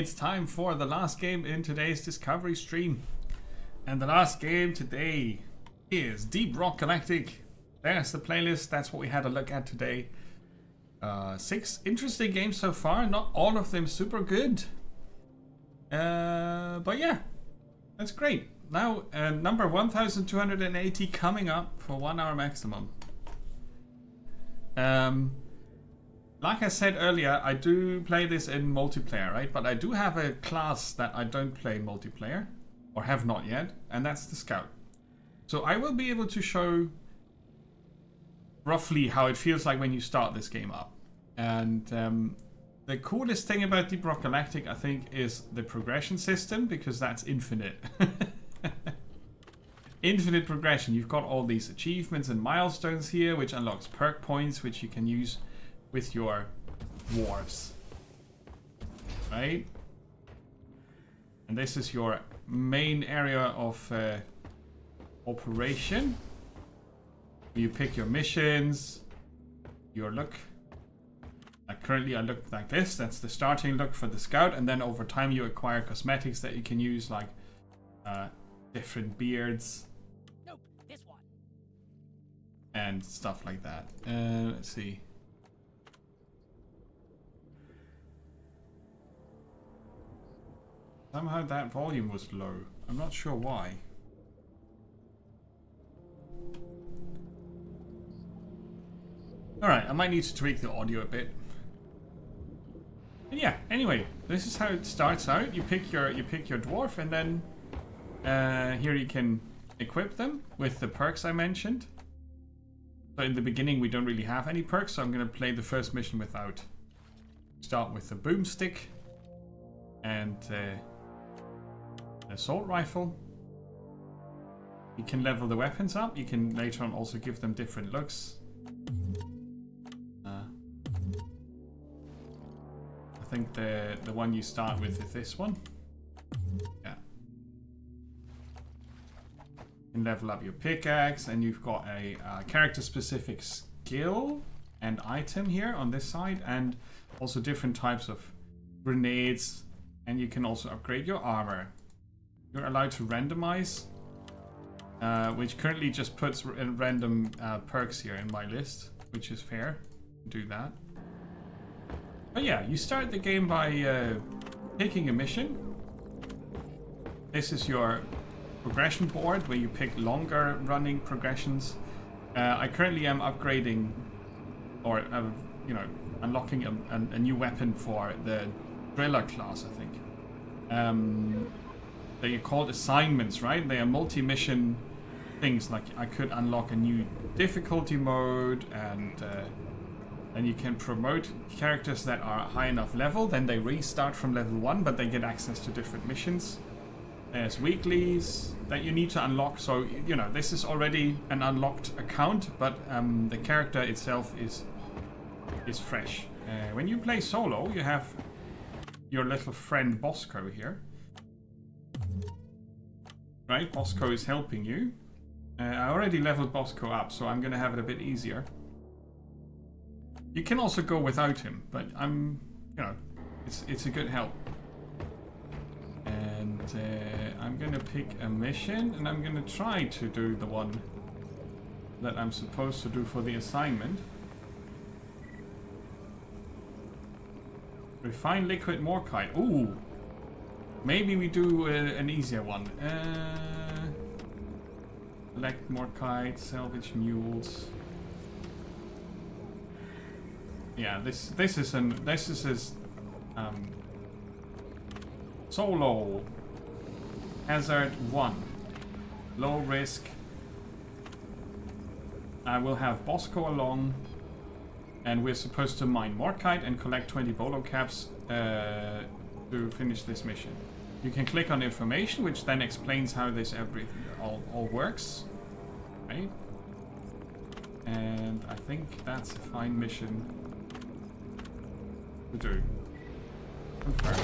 it's time for the last game in today's Discovery stream. And the last game today is Deep Rock Galactic. There's the playlist. That's what we had a look at today. 6 interesting games so far. Not all of them super good. But yeah, that's great. Now, number 1280 coming up for 1 hour maximum. Like I said earlier, I do play this in multiplayer, right? But I do have a class that I don't play multiplayer, or have not yet, and that's the Scout. So I will be able to show roughly how it feels like when you start this game up. And the coolest thing about Deep Rock Galactic, I think, is the progression system, because that's infinite. Infinite progression. You've got all these achievements and milestones here, which unlocks perk points, which you can use with your dwarves, right? And this is your main area of operation. You pick your missions, your look. Like currently I look like this. That's the starting look for the Scout, and then over time you acquire cosmetics that you can use, like different beards. Nope, this one. And stuff like that. Let's see. Somehow that volume was low. I'm not sure why. Alright, I might need to tweak the audio a bit. But yeah, anyway, this is how it starts out. You pick your dwarf, and then here you can equip them with the perks I mentioned. So in the beginning we don't really have any perks, so I'm gonna play the first mission without. Start with the boomstick and assault rifle. You can level the weapons up. You can later on also give them different looks. I think the one you start with is this one. Yeah. You can level up your pickaxe, and you've got a character specific skill and item here on this side, and also different types of grenades, and you can also upgrade your armor. You're allowed to randomize, which currently just puts random perks here in my list, which is fair. Do that. But yeah, you start the game by picking a mission. This is your progression board where you pick longer running progressions. I currently am upgrading, or you know, unlocking a new weapon for the driller class, I think. They are called assignments, right? They are multi-mission things. Like I could unlock a new difficulty mode, and you can promote characters that are high enough level. Then they restart from level 1, but they get access to different missions. There's weeklies that you need to unlock. So you know, this is already an unlocked account, but the character itself is fresh. When you play solo, you have your little friend Bosco here. Right, Bosco is helping you. I already leveled Bosco up, so I'm gonna have it a bit easier. You can also go without him, but you know, it's a good help. And I'm gonna pick a mission, and I'm gonna try to do the one that I'm supposed to do for the assignment. Refine liquid morkite. Ooh. Maybe we do an easier one. Collect morkite, salvage mules. Yeah, this is his solo hazard 1, low risk. I will have Bosco along, and we're supposed to mine morkite and collect 20 bolo caps to finish this mission. You can click on information, which then explains how this all works, right? And I think that's a fine mission to do. Confirm.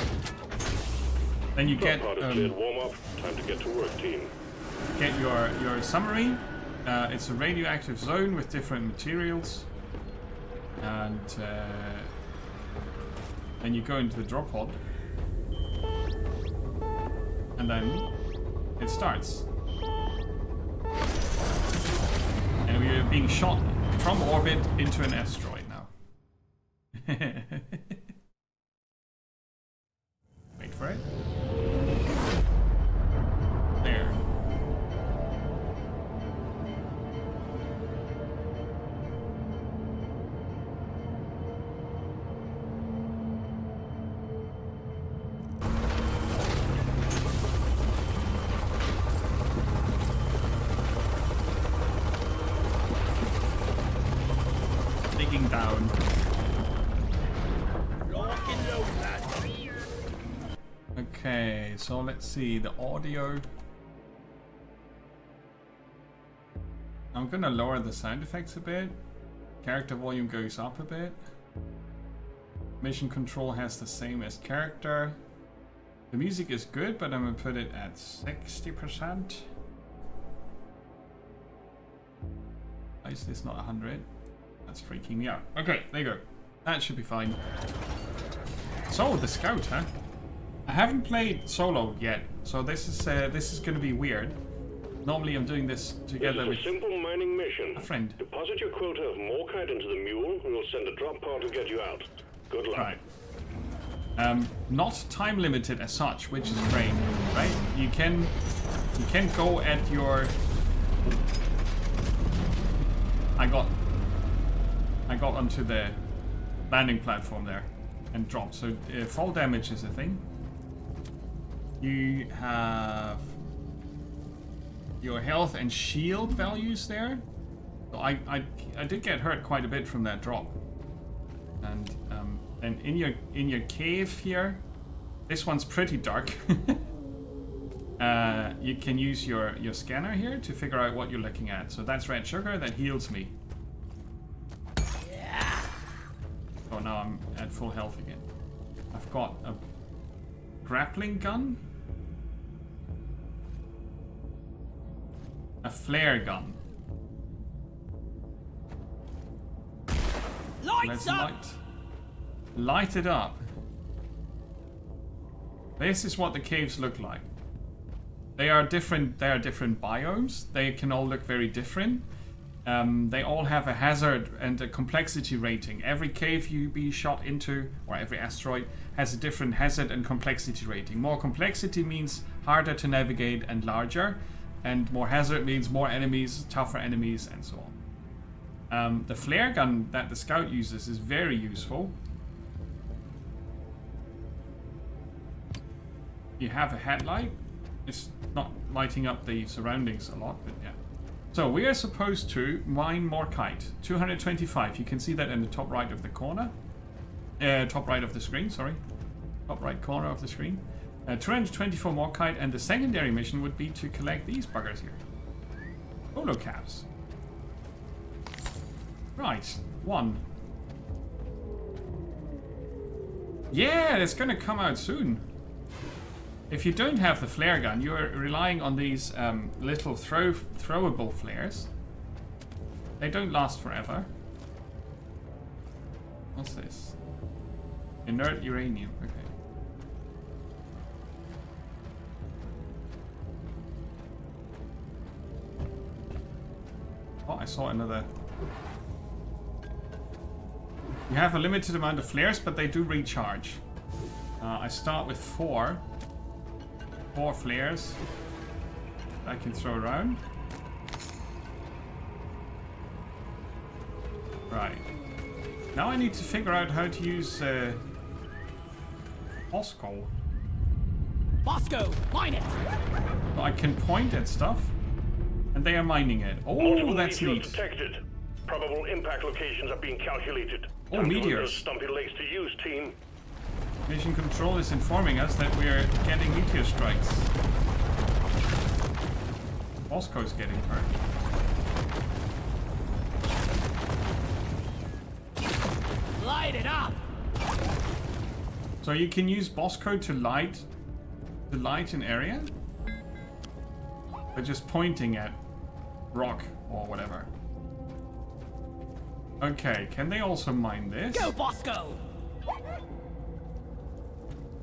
Then you get warm up. Time to get to work, team. Get your summary. It's a radioactive zone with different materials, and then you go into the drop pod. and then it starts. And we are being shot from orbit into an asteroid now. Wait for it. There. Digging down. Okay, so let's see the audio. I'm gonna lower the sound effects a bit. Character volume goes up a bit. Mission control has the same as character. The music is good, but I'm gonna put it at 60%. Why is this not 100? That's freaking me out. Okay, there you go. That should be fine. So, the scout, huh? I haven't played solo yet, so this is going to be weird. Normally I'm doing this together with a simple mining mission. A friend. Deposit your quota of morkite into the mule, and we'll send a drop pod to get you out. Good luck. Right. Not time limited as such, which is great, right? You can go at your. I got onto the landing platform there and dropped. So fall damage is a thing. You have your health and shield values there. So I did get hurt quite a bit from that drop. And in your cave here, this one's pretty dark. You can use your scanner here to figure out what you're looking at. So that's red sugar that heals me. Oh, now I'm at full health again. I've got a grappling gun, a flare gun. Let's light it up. This is what the caves look like. They are different biomes. They can all look very different. They all have a hazard and a complexity rating. Every cave you be shot into, or every asteroid, has a different hazard and complexity rating. More complexity means harder to navigate and larger, and more hazard means more enemies, tougher enemies, and so on. The flare gun that the scout uses is very useful. You have a headlight. It's not lighting up the surroundings a lot, but yeah. So we are supposed to mine morkite. 225. You can see that in the top right of the corner. Top right of the screen, sorry. Top right corner of the screen. 224 morkite, and the secondary mission would be to collect these buggers here. Holo caps. Right, 1. Yeah, it's gonna come out soon. If you don't have the flare gun, you're relying on these little throwable flares. They don't last forever. What's this? Inert uranium. Okay. Oh, I saw another. You have a limited amount of flares, but they do recharge. I start with 4 flares I can throw around. Right. Now I need to figure out how to use Bosco. Bosco, mine it! So I can point at stuff, and they are mining it. Oh, Multiple that's meteors neat. detected. Probable impact locations are being calculated. Oh, Time to meteors. put those stumpy legs to use, team. Mission Control is informing us that we are getting meteor strikes. Bosco's getting hurt. Light it up! So you can use Bosco to light an area by just pointing at rock or whatever. Okay, can they also mine this? Go, Bosco!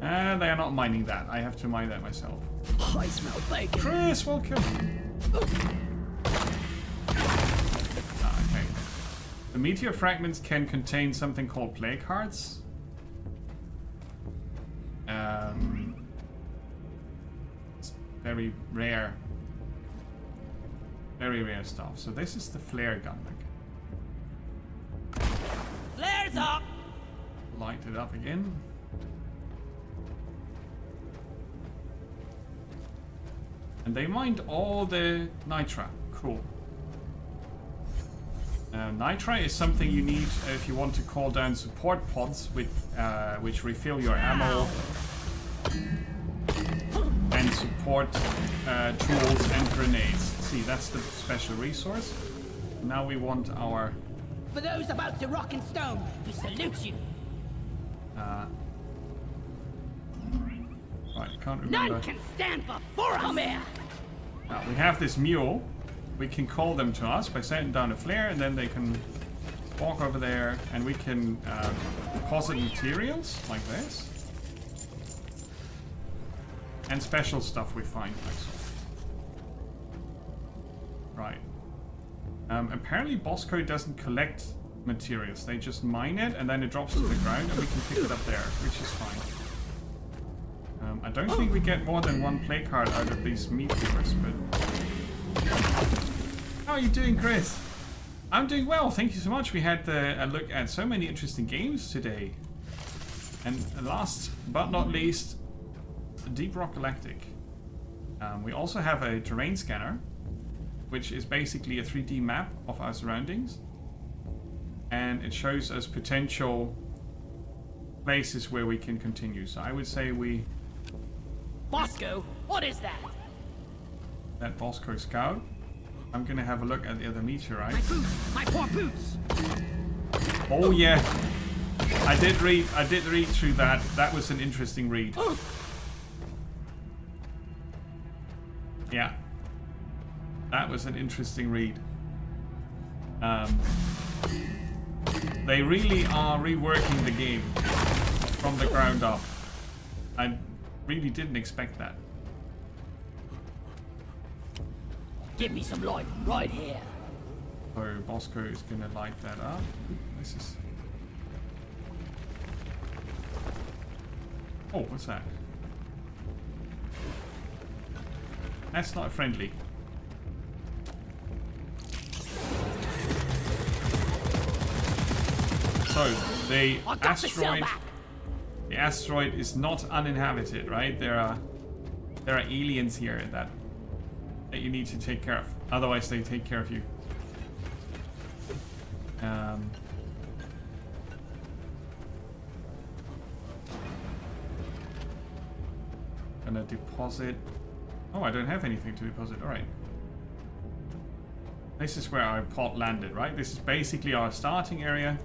And they are not mining that. I have to mine that myself. I smell bacon. Chris, welcome. Okay. The meteor fragments can contain something called plague hearts. It's very rare. Very rare stuff. So this is the flare gun. Flares up. Light it up again. And they mined all the nitra. Cool. Nitra is something you need if you want to call down support pods with which refill your ammo and support tools and grenades. See, that's the special resource. Now we want our... For those about to rock and stone, we salute you. Right, can't remember. None can stand before us. Come here. Now, we have this mule. We can call them to us by setting down a flare, and then they can walk over there, and we can deposit materials like this. And special stuff we find, actually. Right. Apparently Bosco doesn't collect materials. They just mine it, and then it drops to the ground, and we can pick it up there, which is fine. I don't think we get more than one play card out of these meteors, but... How are you doing, Chris? I'm doing well, thank you so much. We had a look at so many interesting games today. And last but not least, Deep Rock Galactic. We also have a terrain scanner, which is basically a 3D map of our surroundings. And it shows us potential places where we can continue. So I would say we... Bosco, what is that? That Bosco Scout. I'm gonna have a look at the other meteorites. My boots! My poor boots! Oh yeah, I did read through that. That was an interesting read. Yeah, that was an interesting read. They really are reworking the game from the ground up. I really didn't expect that. Give me some light right here. So Bosco is gonna light that up. This is... Oh, what's that? That's not friendly. So the asteroid is not uninhabited, right? There are aliens here that you need to take care of. Otherwise, they take care of you. Gonna deposit. Oh, I don't have anything to deposit. All right. This is where our pod landed, right? This is basically our starting area,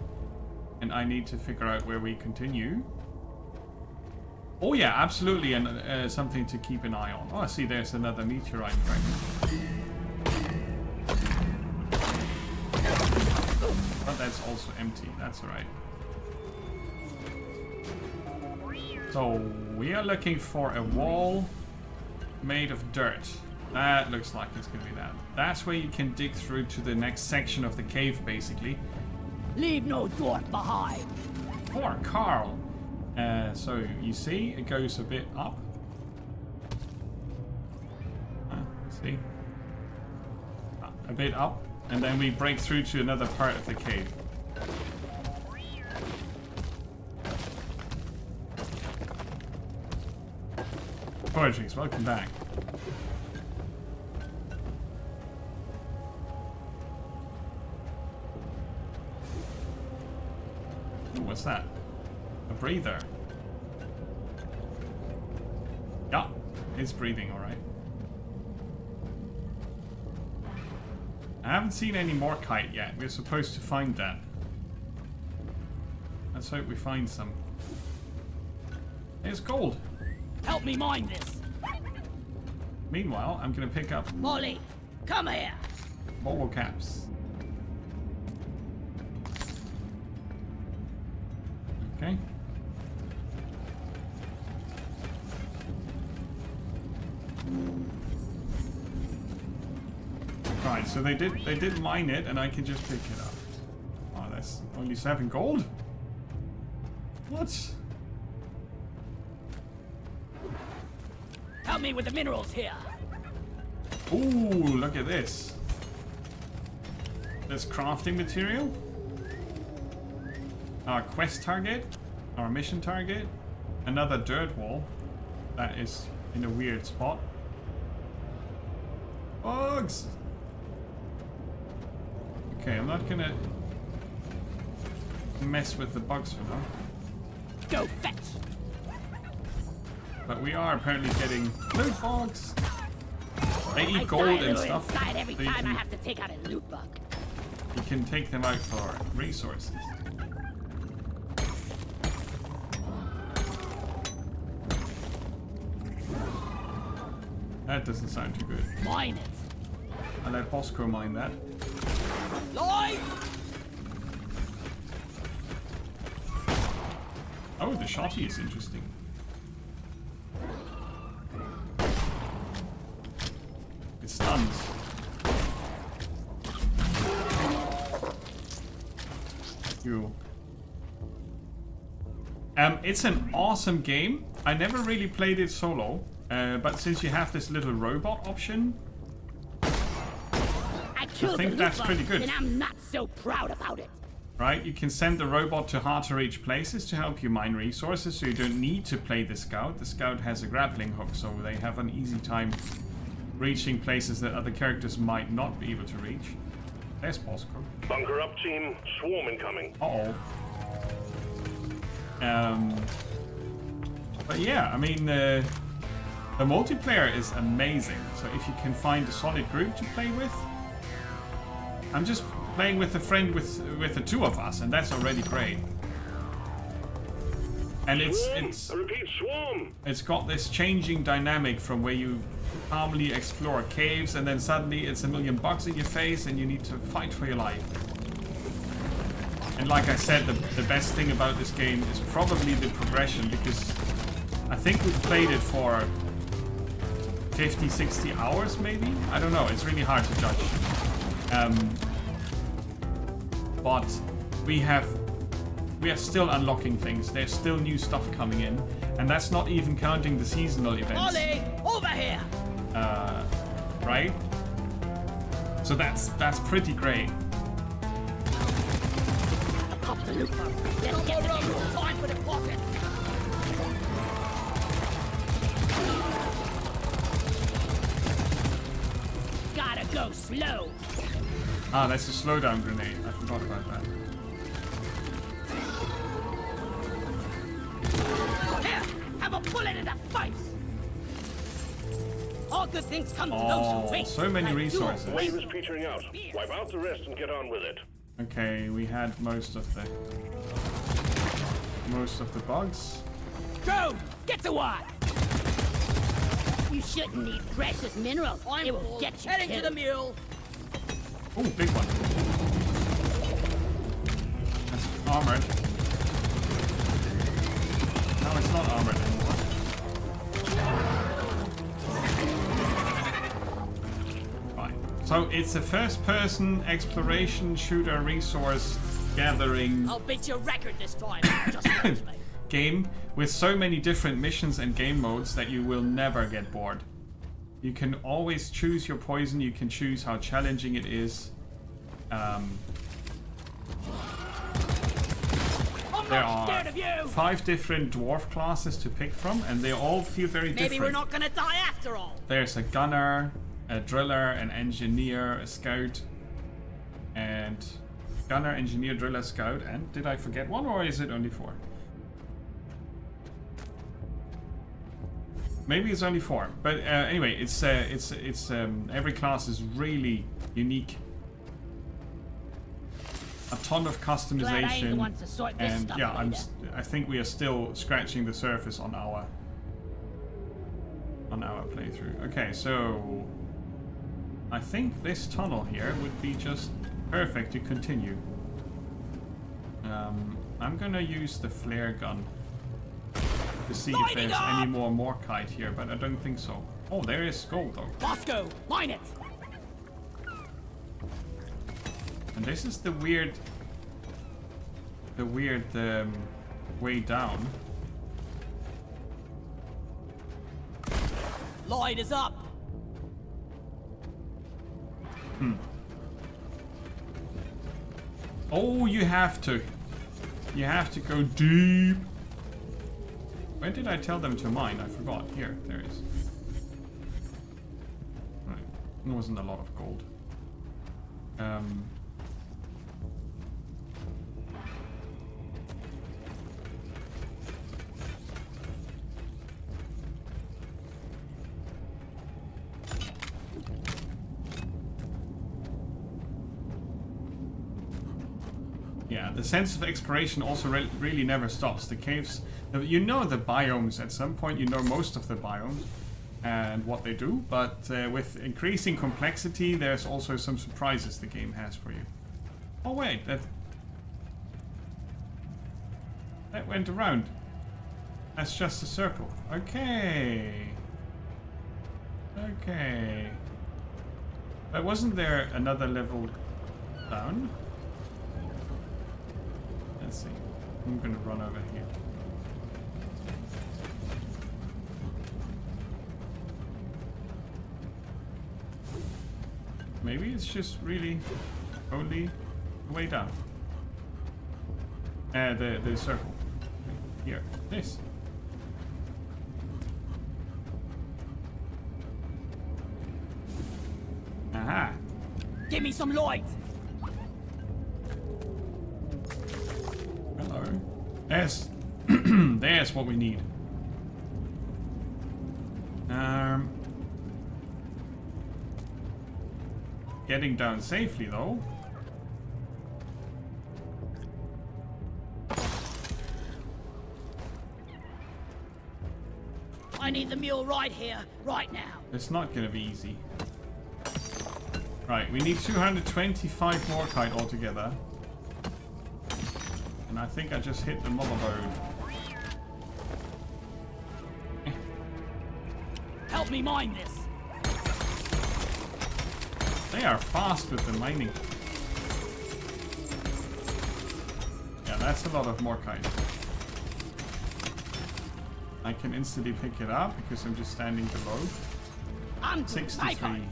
and I need to figure out where we continue. Oh yeah, absolutely, and something to keep an eye on. Oh, I see there's another meteorite fragment. But that's also empty, that's alright. So, we are looking for a wall made of dirt. That looks like it's gonna be that. That's where you can dig through to the next section of the cave, basically. Leave no dwarf behind. Poor Carl. So you see, it goes a bit up. See? A bit up, and then we break through to another part of the cave. Poetrix, welcome back. Ooh, what's that? A breather. Yeah, it's breathing, alright. I haven't seen any more kite yet. We're supposed to find that. Let's hope we find some. It's gold. Help me mine this. Meanwhile, I'm gonna pick up Molly, come here. bolo caps. Alright, so they did mine it, and I can just pick it up. Oh, that's only 7 gold? What? Help me with the minerals here. Ooh, look at this. There's crafting material. Our quest target. Our mission target. Another dirt wall. That is in a weird spot. Bugs! Okay, I'm not gonna mess with the bugs for now. Go fetch. But we are apparently getting loot bugs. They I eat die gold a and little stuff. inside every So you time I can, have to take out a loot bug. you can take them out for resources. That doesn't sound too good. Mine it. I'll let Bosco mine that. Light! Oh, the shotty is interesting. It stuns. You. It's an awesome game. I never really played it solo, but since you have this little robot option, I killed think the loot that's bug, pretty good. and I'm not so proud about it. right? You can send the robot to hard to reach places to help you mine resources, so you don't need to play the scout. The scout has a grappling hook, so they have an easy time reaching places that other characters might not be able to reach. There's Bosco. Bunker up, team. Swarm incoming. Uh-oh. But yeah, I mean, the multiplayer is amazing. So if you can find a solid group to play with, I'm just playing with a friend with the two of us, and that's already great. And it's I repeat, swarm. it's got this changing dynamic from where you calmly explore caves, and then suddenly it's a million bugs in your face, and you need to fight for your life. And like I said, the best thing about this game is probably the progression, because I think we've played it for 50, 60 hours maybe? I don't know, it's really hard to judge. But we are still unlocking things, there's still new stuff coming in, and that's not even counting the seasonal events. Ollie, over here! Right? So that's pretty great. Pop the loot bug. Let's get the minerals. Time for deposit. Gotta go slow. Ah, that's a slowdown grenade. I forgot about that. Here, have a bullet in the face. All good things come to those Oh, who wait. so many Like you. resources. The wave is petering out. Wipe out the rest and get on with it. Okay, we had most of the bugs. Drone, get to work. You shouldn't need precious minerals. It will get you Heading to the killed. mule. Oh, big one. That's armored. No, it's not armored anymore. Fine. So it's a first-person exploration shooter resource gathering I'll beat your record this time. Just watch me. game with so many different missions and game modes that you will never get bored. You can always choose your poison, you can choose how challenging it is. I'm There not are scared of you. 5 different dwarf classes to pick from, and they all feel very different. Maybe we're not gonna die after all. There's a gunner, a driller, an engineer, a scout, and gunner, engineer, driller, scout, and did I forget one, or is it only 4? Maybe it's only 4, but anyway, it's every class is really unique. A ton of Glad I ain't the customization, one to sort this and stuff yeah, later. I think we are still scratching the surface on our playthrough. Okay, so I think this tunnel here would be just perfect to continue. I'm gonna use the flare gun to see if there's any more Morkite here, but I don't think so. Oh, there is gold though. Bosco, mine it. And this is the weird way down. Light is up. Oh, you have to. You have to go deep. When did I tell them to mine? I forgot. Here, there is. Right. There wasn't a lot of gold. Yeah, the sense of exploration also really never stops. The caves, you know the biomes at some point, you know most of the biomes and what they do, but with increasing complexity, there's also some surprises the game has for you. Oh wait, that went around. That's just a circle. Okay. Okay. But wasn't there another level down? Let's see. I'm gonna run over here. Maybe it's just really only the way down. The circle. Here. This. Aha. Give me some light. Hello. There's there's what we need. Getting down safely though. I need the mule right here, right now. It's not gonna be easy. Right, we need 225 morkite altogether. And I think I just hit the motherboard. Help me mine this. They are fast with the mining. Yeah, that's a lot of morkite. I can instantly pick it up because I'm just standing below. 63.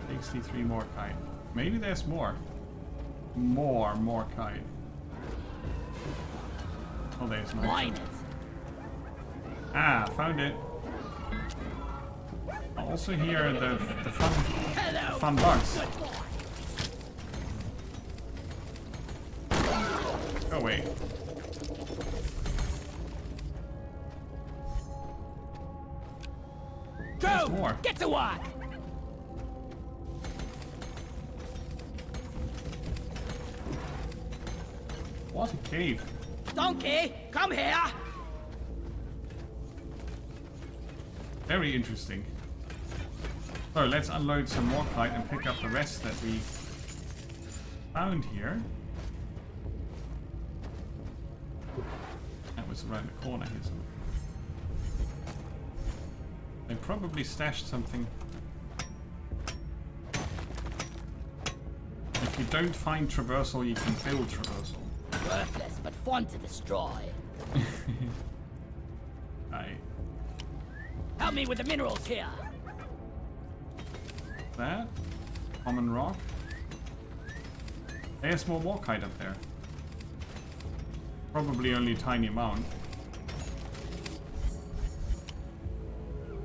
63 morkite. Maybe there's more. More morkite. Oh, there's no. Mine it. Ah, found it. I also hear the fun bugs. Go away. There's more. Get to work. What a cave. Donkey, come here. Very interesting. So let's unload some morkite and pick up the rest that we found here. That was around the corner here somewhere. They probably stashed something. If you don't find traversal, you can build traversal. Worthless, but fun to destroy. Right. Help me with the minerals here. That. Common rock. There's more morkite up there. Probably only a tiny amount.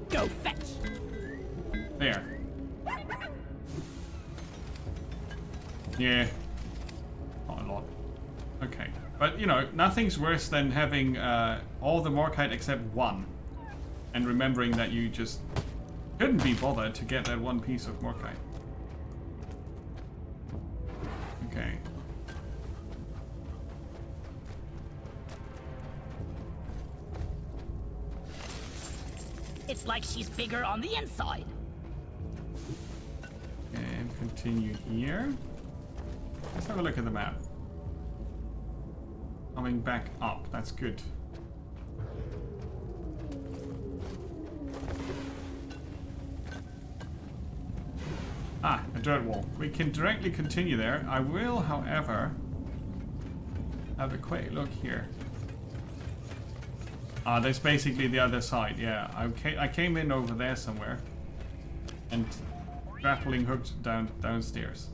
Go fetch. There. Yeah. Not a lot. Okay. But, you know, nothing's worse than having all the morkite except one. And remembering that you just couldn't be bothered to get that one piece of morkite. Okay. It's like she's bigger on the inside. And continue here. Let's have a look at the map. Coming back up, that's good. A dirt wall. We can directly continue there. I will, however, have a quick look here. Ah, that's basically the other side. Yeah, I came in over there somewhere and grappling hooked downstairs.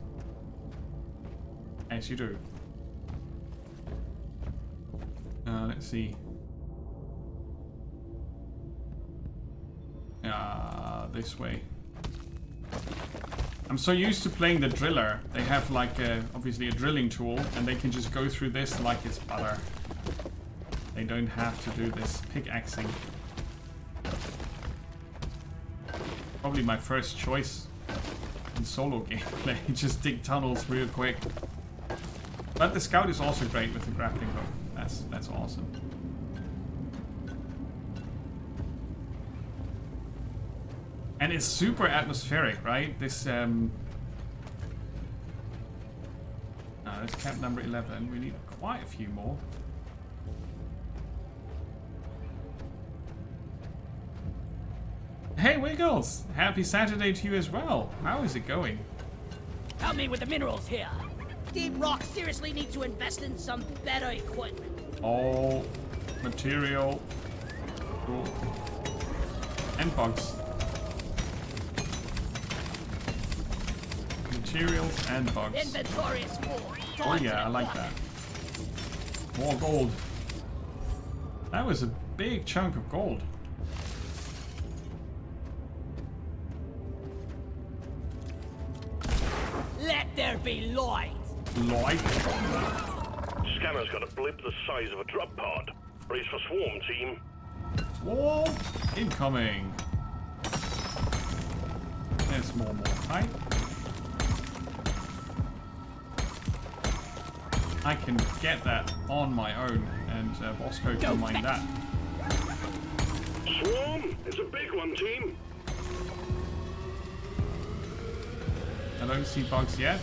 As you do. Let's see. This way. I'm so used to playing the driller. They have like obviously a drilling tool, and they can just go through this like it's butter. They don't have to do this pickaxing. Probably my first choice in solo gameplay. Just dig tunnels real quick. But the scout is also great with the grappling hook. That's awesome. And it's super atmospheric, right? This that's camp number 11. We need quite a few more. Hey Wiggles! Happy Saturday to you as well. How is it going? Help me with the minerals here. Deep Rock seriously need to invest in some better equipment. All material. Cool. And bugs. Materials and bugs. Inventory is full. Oh yeah, I like that. More gold. That was a big chunk of gold. Let there be light. Light. Scanner's got a blip the size of a drop pod. Brace for swarm, team. Swarm incoming. There's more height. I can get that on my own, and Bosco can mine that. Swarm! It's a big one, team. I don't see bugs yet.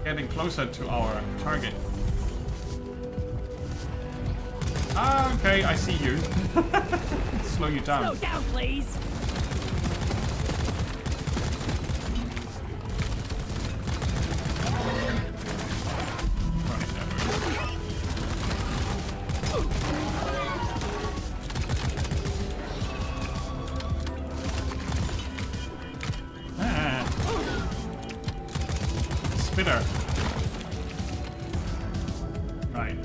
Getting closer to our target. Ah, okay, I see you. Slow you down. Slow down, please. Spitter. Right.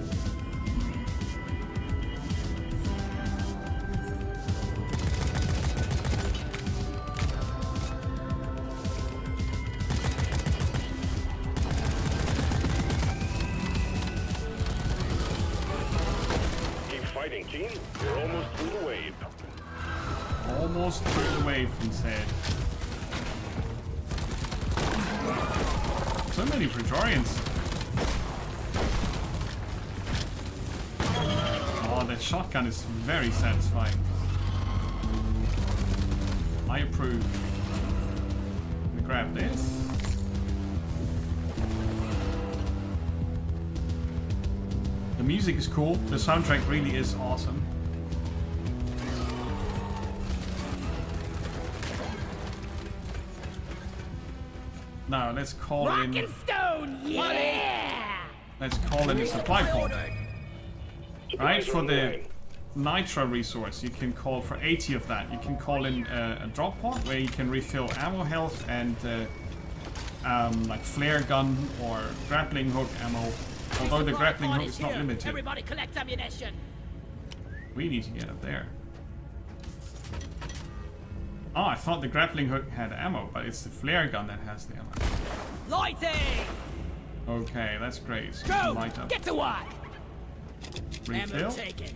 Keep fighting, team. We're almost through the wave. Almost through the wave, he said. So many Praetorians. Oh, that shotgun is very satisfying. I approve. Let me grab this. The music is cool. The soundtrack really is awesome. Now let's call Rock in. and stone, yeah! Let's call in a supply pod. Right, for the nitro resource, you can call for 80 of that. You can call in a drop pod where you can refill ammo health and like flare gun or grappling hook ammo. Although the grappling hook is not limited. Everybody collect ammunition. We need to get up there. Oh, I thought the grappling hook had ammo, but it's the flare gun that has the ammo. Lighting! Okay, that's great. So we Go! can light up. Get to work! Refill. Ammo taken.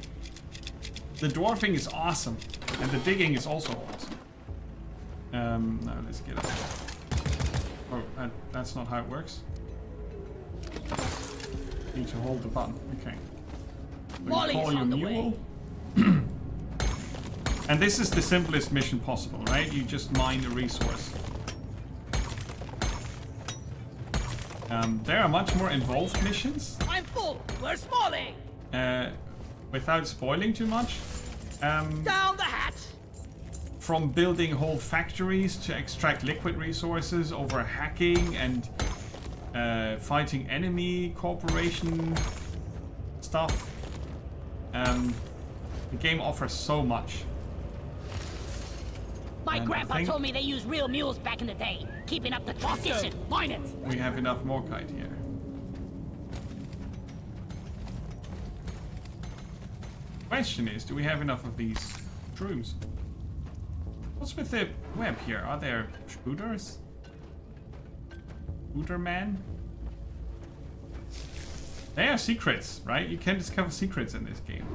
The dwarfing is awesome, and the digging is also awesome. Now let's get up. Oh, that's not how it works. Need to hold the button. Okay. So you Molly's call your on the mule. And this is the simplest mission possible, right? You just mine a resource. There are much more involved missions. I'm full. Where's Molly? Without spoiling too much. Down the hatch. from building whole factories to extract liquid resources over hacking and fighting enemy corporation stuff. The game offers so much. My And grandpa I think told me they used real mules back in the day, keeping up the tradition. Mine it. we have enough Morkite here. Question is, do we have enough of these shrooms? What's with the web here? Are there shooters? Shooter man? They are secrets, right? You can discover secrets in this game.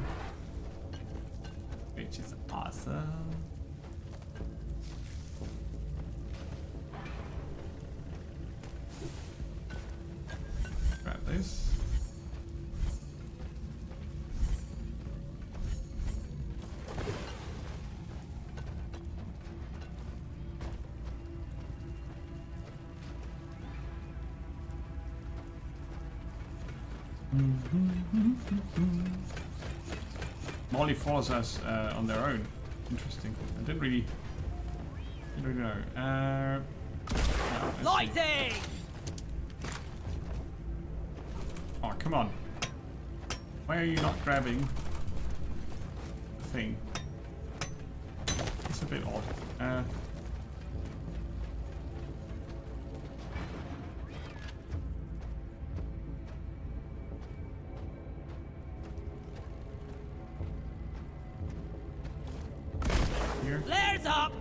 Which is awesome. Grab this. Molly follows us on their own. Interesting. I didn't really know. No, let's see. Lighting! Oh, come on. Why are you not grabbing the thing? It's a bit odd. Here. Flares up!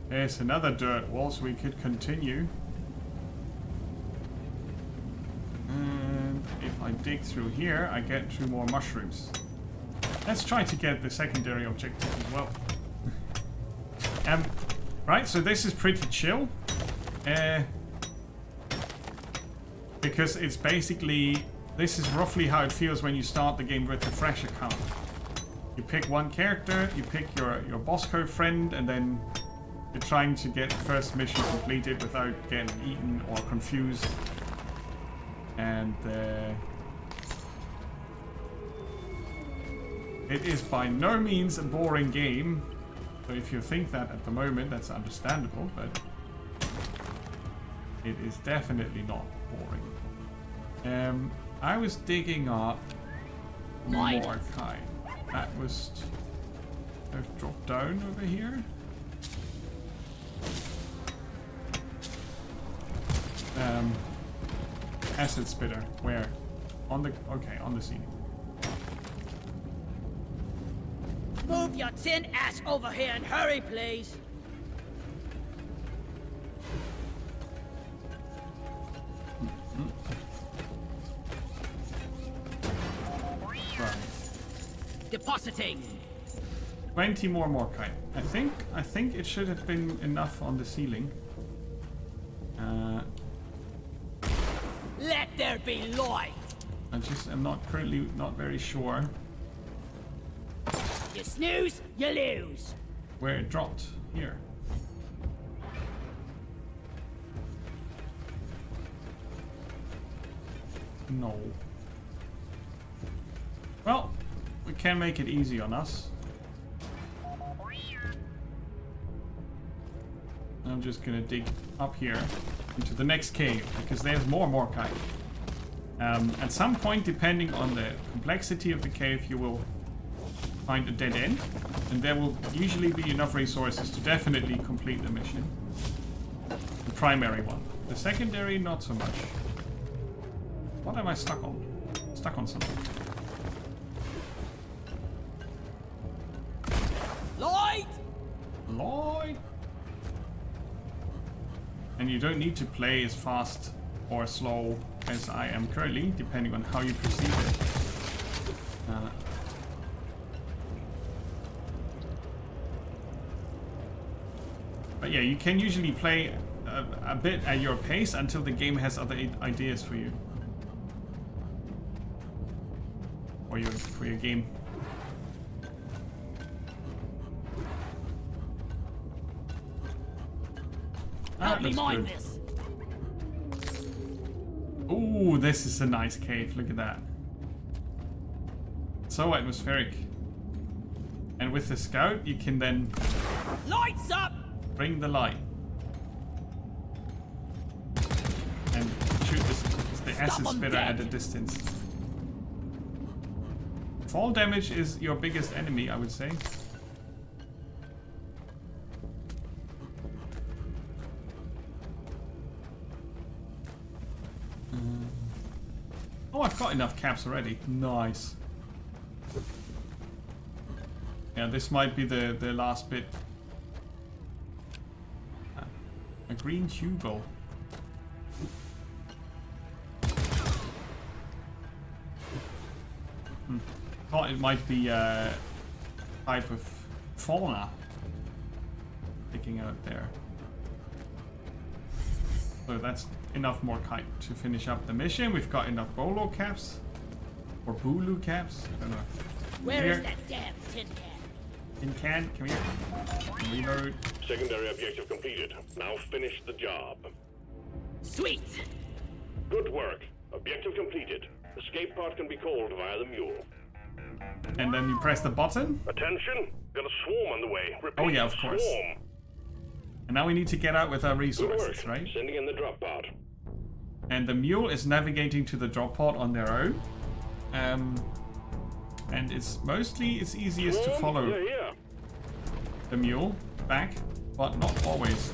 There's another dirt wall, so we could continue. And if I dig through here, I get 2 more mushrooms. Let's try to get the secondary objective as well. Right, so this is pretty chill. Because it's basically... This is roughly how it feels when you start the game with a fresh account. You pick one character, you pick your boss code friend, and then you're trying to get the first mission completed without getting eaten or confused. And it is by no means a boring game. So if you think that at the moment, that's understandable, but it is definitely not boring. I was digging up Mine. more kind. That was... I've dropped down over here. Acid spitter. Where? On the... Okay, on the scene. Move your tin ass over here and hurry, please. Right. Depositing. 20 more Morkite. I think it should have been enough on the ceiling. Let there be light. I'm not currently not very sure You snooze, you lose. where it dropped. Here. No. Well, we can make it easy on us. I'm just gonna dig up here into the next cave because there's more Morkite. At some point, depending on the complexity of the cave, you will find a dead end, and there will usually be enough resources to definitely complete the mission. The primary one. The secondary, not so much. What am I stuck on? Stuck on something. Light! Lloyd! And you don't need to play as fast or slow as I am currently, depending on how you perceive it. But yeah, you can usually play a bit at your pace until the game has other ideas for you. Or for your game. Help me looks mine good. this. Ooh, this is a nice cave. Look at that. So atmospheric. And with the scout, you can then Lights up! bring the light. And shoot the acid spitter at a distance. Fall damage is your biggest enemy, I would say. Oh, I've got enough caps already. Nice. Yeah, this might be the last bit. A green Hugo. Thought it might be a type of fauna sticking out there. So that's enough more kite to finish up the mission. We've got enough bolo caps or bulu caps. I don't know. Where is that damn tin can? Tin can, come here. Reload. Secondary objective completed. Now finish the job. Sweet! Good work. Objective completed. Escape pod can be called via the mule. And then you press the button. Attention! Got a swarm on the way. Repeat, Oh yeah, of course. Swarm. And now we need to get out with our Good resources, work. right? Sending in the drop pod. And the mule is navigating to the drop pod on their own. And it's easiest to follow Yeah. the mule back, but not always.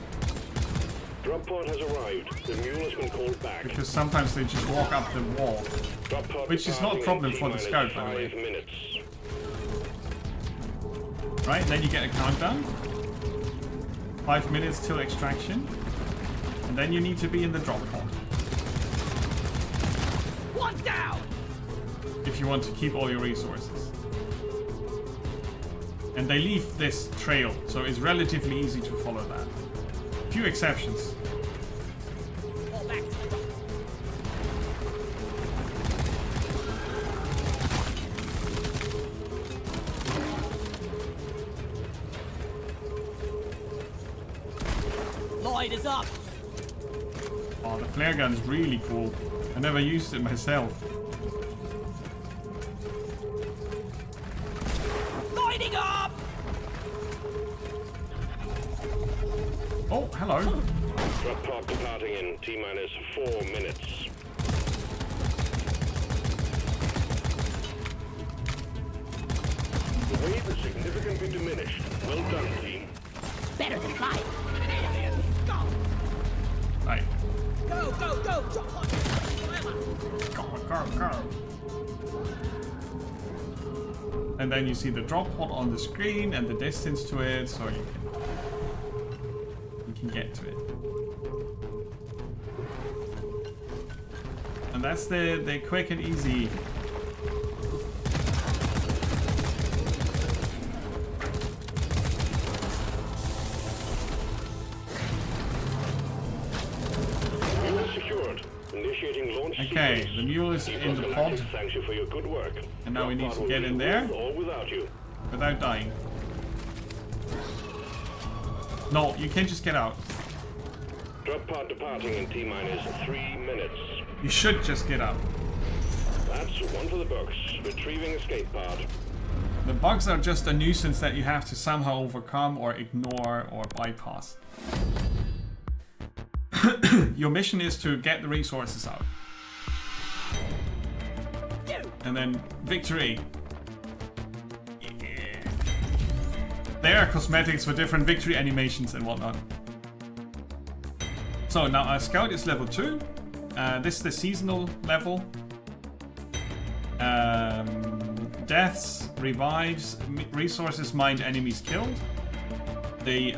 Drop pod has arrived. The mule has been called back. Because sometimes they just walk up the wall. Drop pod Which is not a problem for the departing in scout, by the way. 5 minutes. Right, then you get a countdown. 5 minutes till extraction. And then you need to be in the drop pod. One down! If you want to keep all your resources. And they leave this trail, so it's relatively easy to follow that. Few exceptions. Fall back to the rock. Light is up! Oh, the flare gun is really cool. I never used it myself. Lighting up! Oh, hello. Drop pod departing in T-minus 4 minutes. The wave is significantly diminished. Well done, team. Better than flying. Go! Right. Go, go, go! Drop pod! Forever! Go. And then you see the drop pod on the screen and the distance to it, so you can get to it. And that's the quick and easy. Mule secured. Initiating launch Okay, sequence. the mule is in the pod, Galactic thanks you for your good work. and now we Drop need pod to will get be in there with or without you. without dying. No, you can't just get out. Drop pod departing in T-minus 3 minutes. You should just get out. That's one for the books. Retrieving escape pod. The bugs are just a nuisance that you have to somehow overcome or ignore or bypass. Your mission is to get the resources out. And then victory. Yeah. There are cosmetics for different victory animations and whatnot. So now our scout is level 2. This is the seasonal level. Deaths, revives, resources mined, enemies killed. The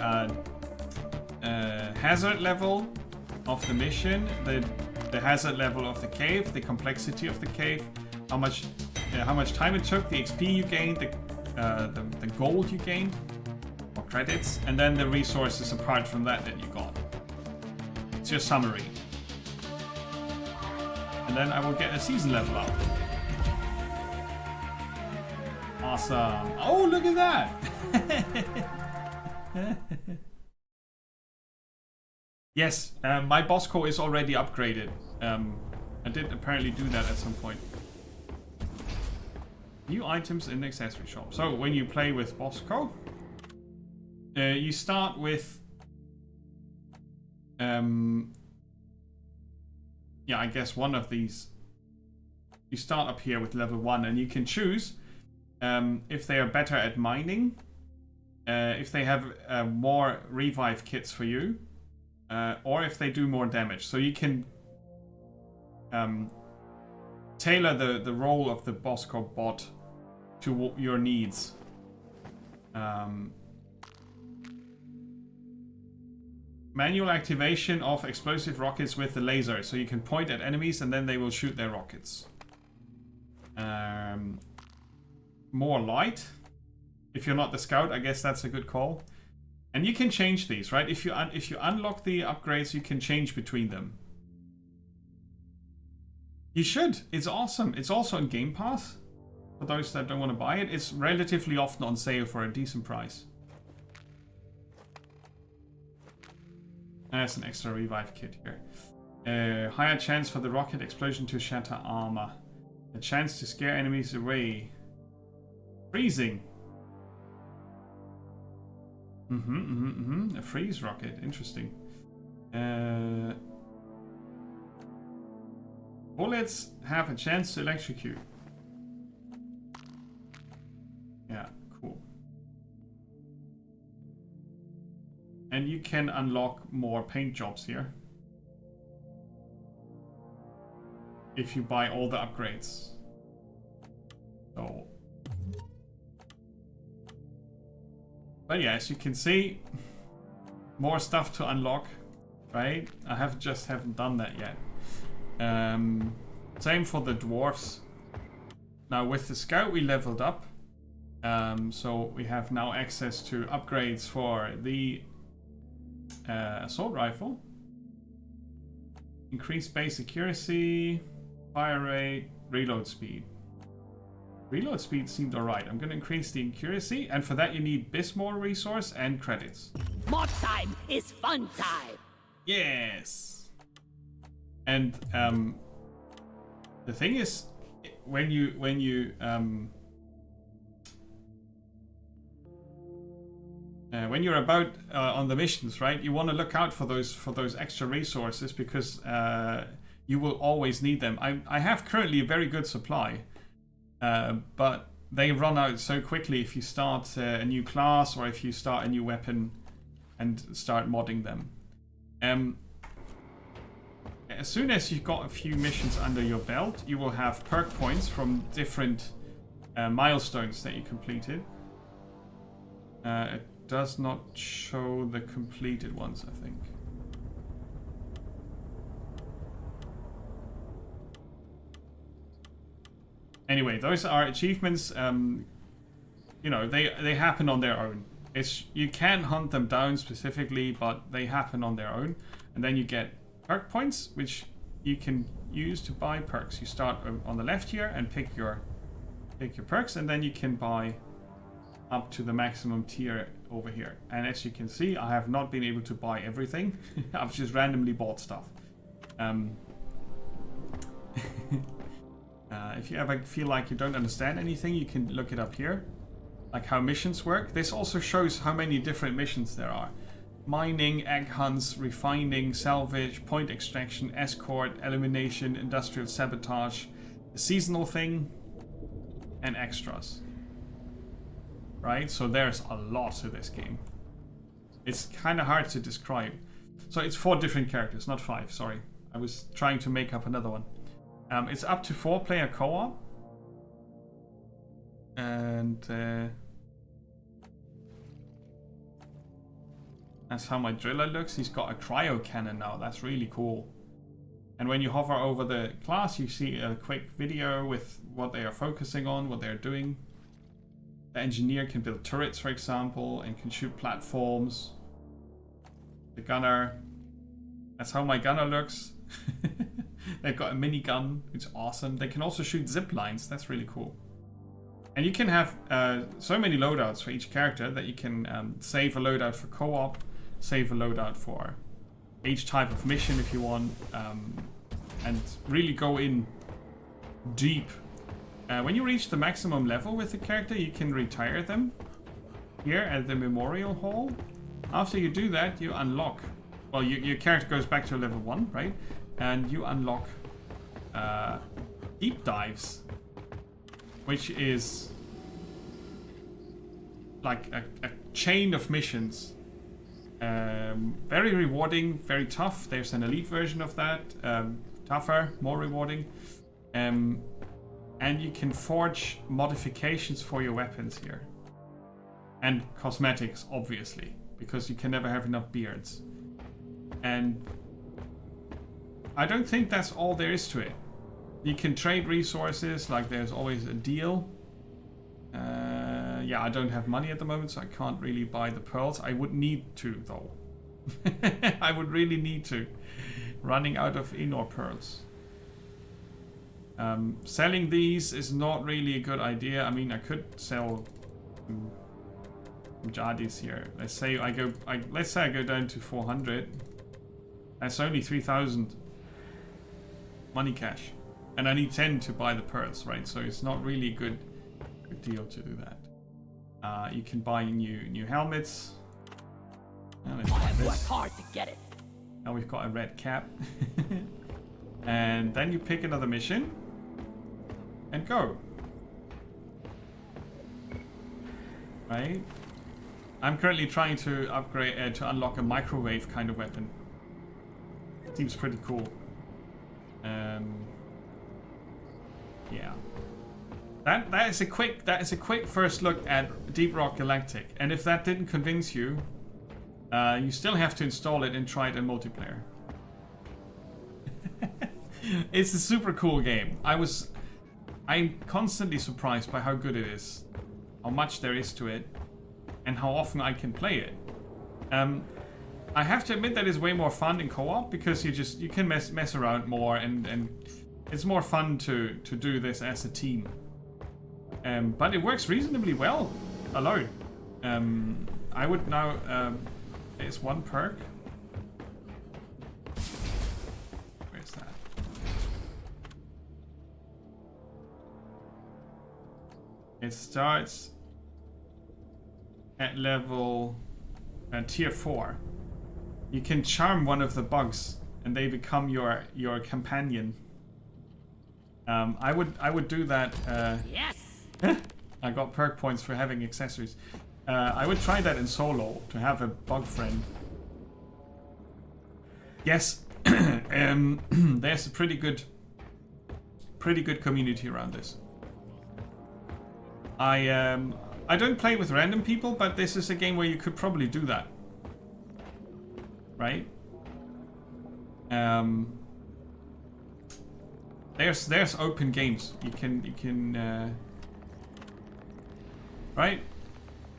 hazard level of the mission, the hazard level of the cave, the complexity of the cave, how much time it took, the XP you gained, the gold you gained, or credits, and then the resources apart from that you got. It's your summary. And then I will get a season level up. Awesome. Oh, look at that! Yes, my boss core is already upgraded. I did apparently do that at some point. New items in the accessory shop. So when you play with Bosco, you start with yeah, I guess one of these. You start up here with level 1 and you can choose if they are better at mining, if they have more revive kits for you, or if they do more damage. So you can tailor the role of the Bosco bot to your needs. Manual activation of explosive rockets with the laser. So you can point at enemies and then they will shoot their rockets. More light. If you're not the scout, I guess that's a good call. And you can change these, right? If you unlock the upgrades, you can change between them. You should. It's awesome. It's also in Game Pass. For those that don't want to buy it, it's relatively often on sale for a decent price. There's an extra revive kit here. Higher chance for the rocket explosion to shatter armor. A chance to scare enemies away. Freezing. A freeze rocket. Interesting. Bullets have a chance to electrocute. Yeah, cool. And you can unlock more paint jobs here. If you buy all the upgrades. So. But yeah, as you can see, more stuff to unlock, right? I haven't done that yet. Same for the dwarves. Now with the scout we leveled up. So we have now access to upgrades for the assault rifle. Increased base accuracy, fire rate, reload speed. Reload speed seemed alright. I'm going to increase the accuracy, and for that you need Bismore resource and credits. Mod time is fun time. Yes. And the thing is, when you're about on the missions, right? You want to look out for those extra resources because you will always need them. I have currently a very good supply. But they run out so quickly if you start a new class or if you start a new weapon and start modding them. As soon as you've got a few missions under your belt, you will have perk points from different milestones that you completed. It does not show the completed ones, I think. Anyway, those are achievements. You know, they happen on their own. You can hunt them down specifically, but they happen on their own. And then you get perk points, which you can use to buy perks. You start on the left here and pick your perks, and then you can buy up to the maximum tier over here. And as you can see, I have not been able to buy everything. I've just randomly bought stuff. If you ever feel like you don't understand anything, you can look it up here. Like how missions work. This also shows how many different missions there are. Mining, egg hunts, refining, salvage, point extraction, escort, elimination, industrial sabotage, the seasonal thing, and extras. Right? So there's a lot to this game. It's kind of hard to describe. So it's 4 different characters, not 5, sorry. I was trying to make up another one. It's up to 4-player co-op. And that's how my driller looks. He's got a cryo cannon now. That's really cool. And when you hover over the class, you see a quick video with what they are focusing on, what they're doing. The engineer can build turrets, for example, and can shoot platforms. The gunner. That's how my gunner looks. They've got a minigun, which is awesome. They can also shoot zip lines. That's really cool. And you can have so many loadouts for each character that you can save a loadout for co-op, save a loadout for each type of mission if you want, and really go in deep When you reach the maximum level with the character, you can retire them here at the Memorial Hall. After you do that, you unlock... Well, your character goes back to level 1, right? And you unlock deep dives, which is like a chain of missions. Very rewarding, very tough. There's an elite version of that. Tougher, more rewarding. And you can forge modifications for your weapons here. And cosmetics, obviously, because you can never have enough beards. And I don't think that's all there is to it. You can trade resources, like there's always a deal. Yeah, I don't have money at the moment, so I can't really buy the pearls. I would need to, though. I would really need to. Running out of Inor pearls. Selling these is not really a good idea. I mean, I could sell Jadis here. Let's say I go down to 400. That's only 3,000 money cash, and I need 10 to buy the pearls, right? So it's not really a good deal to do that. You can buy new helmets. Let's buy this. Worked hard to get it. Now we've got a red cap. And then you pick another mission and go. Right? I'm currently trying to upgrade to unlock a microwave kind of weapon. Seems pretty cool. Yeah. That is a quick first look at Deep Rock Galactic. And if that didn't convince you, you still have to install it and try it in multiplayer. It's a super cool game. I'm constantly surprised by how good it is, how much there is to it, and how often I can play it. I have to admit that it's way more fun in co-op because you can mess around more, and it's more fun to do this as a team. But it works reasonably well alone. I would now. There's one perk. Where's that? It starts at level tier 4. You can charm one of the bugs, and they become your companion. I would do that. Yes. I got perk points for having accessories. I would try that in solo to have a bug friend. Yes, there's a pretty good community around this. I don't play with random people, but this is a game where you could probably do that, right? There's open games. You can right?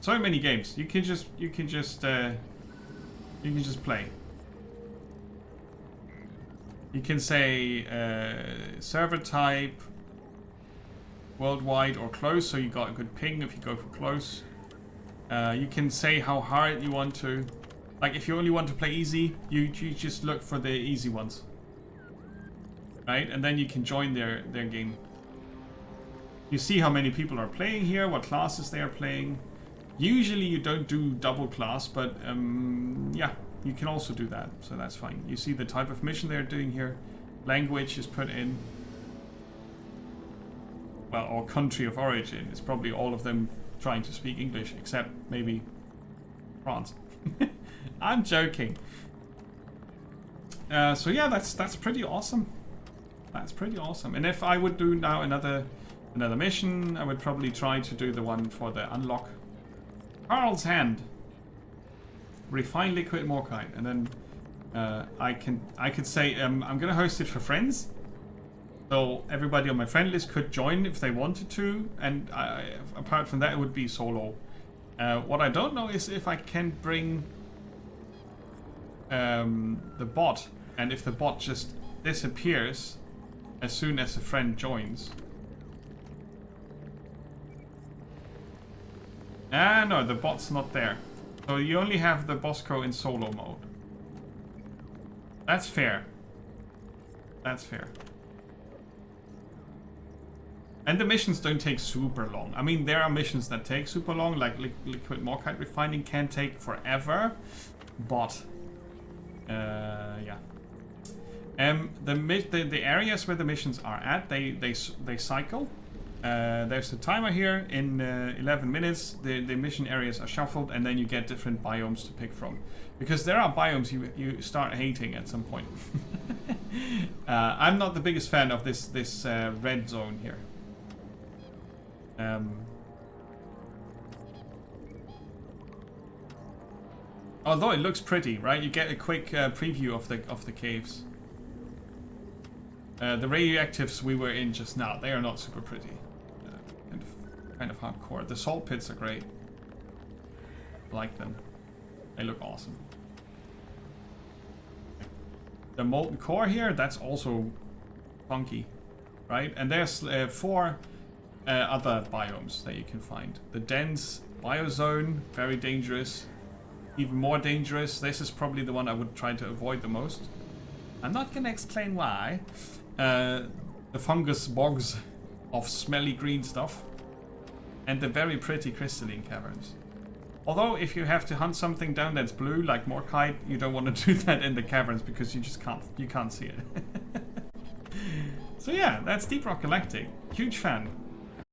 So many games. You can just play. You can say server type, worldwide or close, so you got a good ping if you go for close. You can say how hard you want to. Like if you only want to play easy, you just look for the easy ones. Right? And then you can join their game. You see how many people are playing here, what classes they are playing. Usually you don't do double class, but yeah, you can also do that, so that's fine. You see the type of mission they're doing here. Language is put in. Well, or country of origin. It's probably all of them trying to speak English, except maybe France. I'm joking. So yeah, that's pretty awesome. That's pretty awesome. And if I would do now another mission, I would probably try to do the one for the unlock. Carl's Hand. Refine liquid morkite, and then I could say I'm gonna host it for friends, so everybody on my friend list could join if they wanted to, and apart from that it would be solo. What I don't know is if I can bring the bot, and if the bot just disappears as soon as a friend joins. No, the bot's not there. So you only have the Bosco in solo mode. That's fair. That's fair. And the missions don't take super long. I mean, there are missions that take super long, like liquid morkite refining can take forever. But, yeah. The areas where the missions are at, they cycle. There's a timer here. In 11 minutes, the mission areas are shuffled, and then you get different biomes to pick from. Because there are biomes you start hating at some point. I'm not the biggest fan of this red zone here. Although it looks pretty, right? You get a quick preview of the caves. The radioactives we were in just now, they are not super pretty. Kind of hardcore. The salt pits are great. I like them. They look awesome. The molten core here, that's also funky, right? And there's 4 other biomes that you can find. The dense biozone, very dangerous. Even more dangerous. This is probably the one I would try to avoid the most. I'm not gonna explain why. The fungus bogs of smelly green stuff. And the very pretty crystalline caverns. Although, if you have to hunt something down that's blue, like morkite, you don't want to do that in the caverns because you just can't see it. So yeah, that's Deep Rock Galactic. Huge fan.